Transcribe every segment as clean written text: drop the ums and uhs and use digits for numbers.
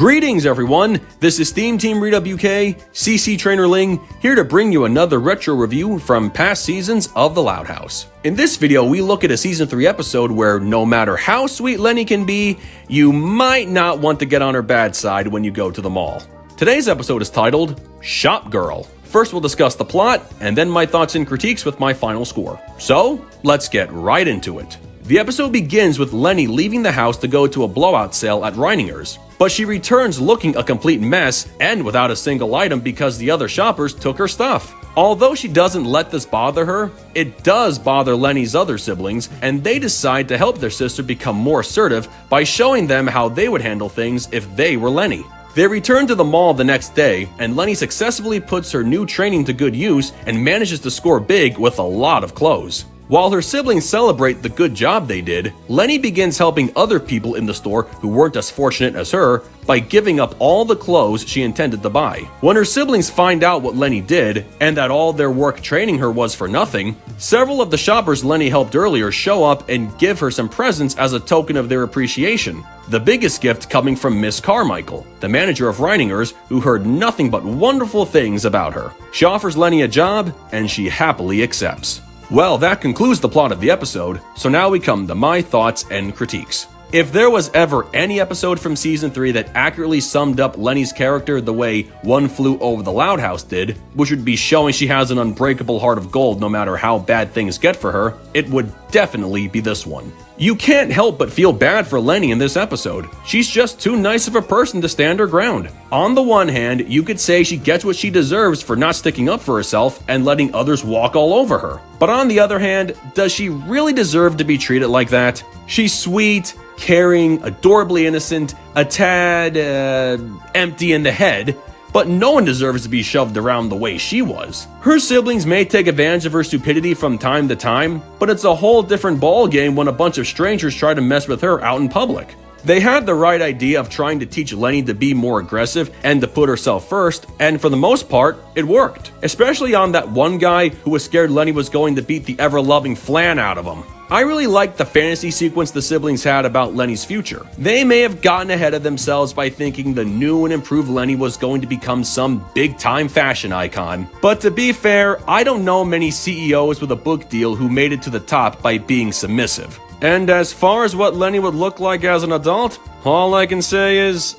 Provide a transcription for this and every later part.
Greetings everyone, this is SteamTeamRedubUK, CC Trainor-Ling, here to bring you another retro review from past seasons of The Loud House. In this video, we look at a Season 3 episode where no matter how sweet Leni can be, you might not want to get on her bad side when you go to the mall. Today's episode is titled, Shop Girl. First we'll discuss the plot, and then my thoughts and critiques with my final score. So, let's get right into it. The episode begins with Leni leaving the house to go to a blowout sale at Reininger's, but she returns looking a complete mess and without a single item because the other shoppers took her stuff. Although she doesn't let this bother her, it does bother Leni's other siblings, and they decide to help their sister become more assertive by showing them how they would handle things if they were Leni. They return to the mall the next day, and Leni successfully puts her new training to good use and manages to score big with a lot of clothes. While her siblings celebrate the good job they did, Leni begins helping other people in the store who weren't as fortunate as her by giving up all the clothes she intended to buy. When her siblings find out what Leni did, and that all their work training her was for nothing, several of the shoppers Leni helped earlier show up and give her some presents as a token of their appreciation. The biggest gift coming from Miss Carmichael, the manager of Reininger's, who heard nothing but wonderful things about her. She offers Leni a job, and she happily accepts. Well, that concludes the plot of the episode, so now we come to my thoughts and critiques. If there was ever any episode from Season 3 that accurately summed up Leni's character the way One Flew Over the Loud House did, which would be showing she has an unbreakable heart of gold no matter how bad things get for her, it would definitely be this one. You can't help but feel bad for Leni in this episode. She's just too nice of a person to stand her ground. On the one hand, you could say she gets what she deserves for not sticking up for herself and letting others walk all over her. But on the other hand, does she really deserve to be treated like that? She's sweet, caring, adorably innocent, a tad, empty in the head, but no one deserves to be shoved around the way she was. Her siblings may take advantage of her stupidity from time to time, but it's a whole different ballgame when a bunch of strangers try to mess with her out in public. They had the right idea of trying to teach Leni to be more aggressive and to put herself first, and for the most part, it worked. Especially on that one guy who was scared Leni was going to beat the ever-loving FLAN out of him. I really liked the fantasy sequence the siblings had about Leni's future. They may have gotten ahead of themselves by thinking the new and improved Leni was going to become some big-time fashion icon. But to be fair, I don't know many CEOs with a book deal who made it to the top by being submissive. And as far as what Leni would look like as an adult, all I can say is...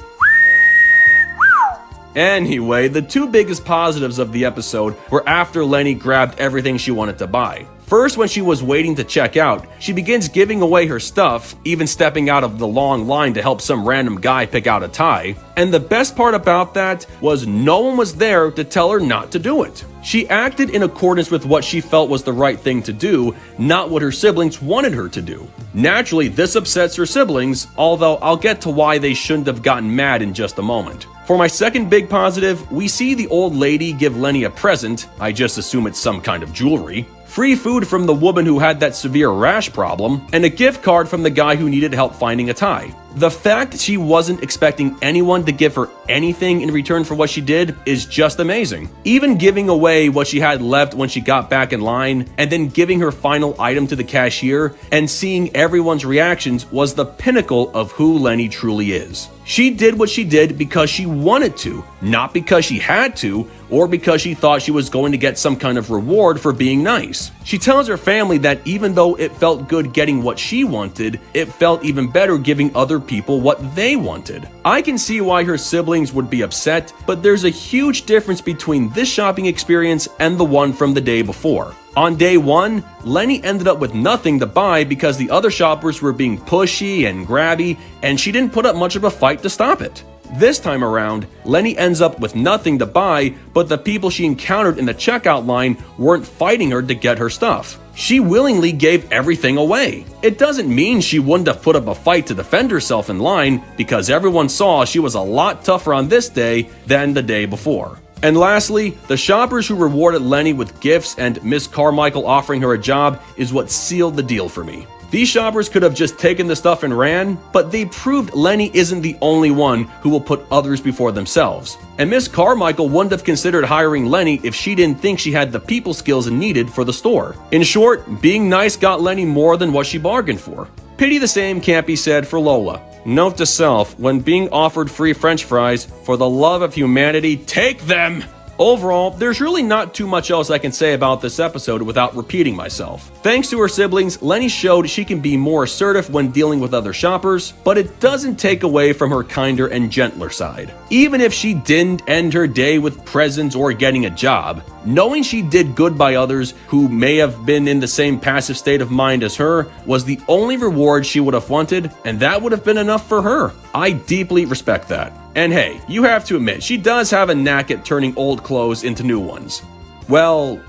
Anyway, the two biggest positives of the episode were after Leni grabbed everything she wanted to buy. First, when she was waiting to check out, she begins giving away her stuff, even stepping out of the long line to help some random guy pick out a tie. And the best part about that was no one was there to tell her not to do it. She acted in accordance with what she felt was the right thing to do, not what her siblings wanted her to do. Naturally, this upsets her siblings, although I'll get to why they shouldn't have gotten mad in just a moment. For my second big positive, we see the old lady give Leni a present, I just assume it's some kind of jewelry, free food from the woman who had that severe rash problem, and a gift card from the guy who needed help finding a tie. The fact that she wasn't expecting anyone to give her anything in return for what she did is just amazing. Even giving away what she had left when she got back in line, and then giving her final item to the cashier, and seeing everyone's reactions was the pinnacle of who Leni truly is. She did what she did because she wanted to, not because she had to, or because she thought she was going to get some kind of reward for being nice. She tells her family that even though it felt good getting what she wanted, it felt even better giving other people what they wanted. I can see why her siblings would be upset, but there's a huge difference between this shopping experience and the one from the day before. On day one, Leni ended up with nothing to buy because the other shoppers were being pushy and grabby, and she didn't put up much of a fight to stop it. This time around, Leni ends up with nothing to buy, but the people she encountered in the checkout line weren't fighting her to get her stuff. She willingly gave everything away. It doesn't mean she wouldn't have put up a fight to defend herself in line, because everyone saw she was a lot tougher on this day than the day before. And lastly, the shoppers who rewarded Leni with gifts and Miss Carmichael offering her a job is what sealed the deal for me. These shoppers could have just taken the stuff and ran, but they proved Leni isn't the only one who will put others before themselves. And Miss Carmichael wouldn't have considered hiring Leni if she didn't think she had the people skills needed for the store. In short, being nice got Leni more than what she bargained for. Pity the same can't be said for Lola. Note to self, when being offered free french fries, for the love of humanity, take them! Overall, there's really not too much else I can say about this episode without repeating myself. Thanks to her siblings, Leni showed she can be more assertive when dealing with other shoppers, but it doesn't take away from her kinder and gentler side. Even if she didn't end her day with presents or getting a job, knowing she did good by others who may have been in the same passive state of mind as her was the only reward she would have wanted, and that would have been enough for her. I deeply respect that. And hey, you have to admit, she does have a knack at turning old clothes into new ones. Well,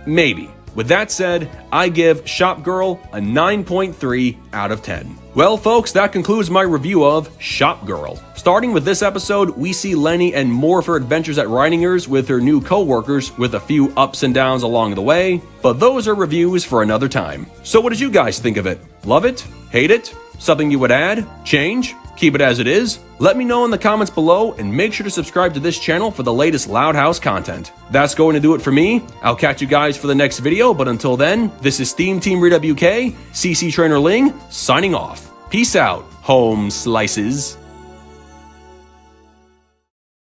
maybe. With that said, I give Shop Girl a 9.3 out of 10. Well, folks, that concludes my review of Shop Girl. Starting with this episode, we see Leni and more of her adventures at Reininger's with her new co-workers, with a few ups and downs along the way, but those are reviews for another time. So what did you guys think of it? Love it? Hate it? Something you would add? Change? Keep it as it is? Let me know in the comments below, and make sure to subscribe to this channel for the latest Loud House content. That's going to do it for me. I'll catch you guys for the next video, but until then, this is SteamTeamRedubUK, CC Trainor-Ling, signing off. Peace out, home slices.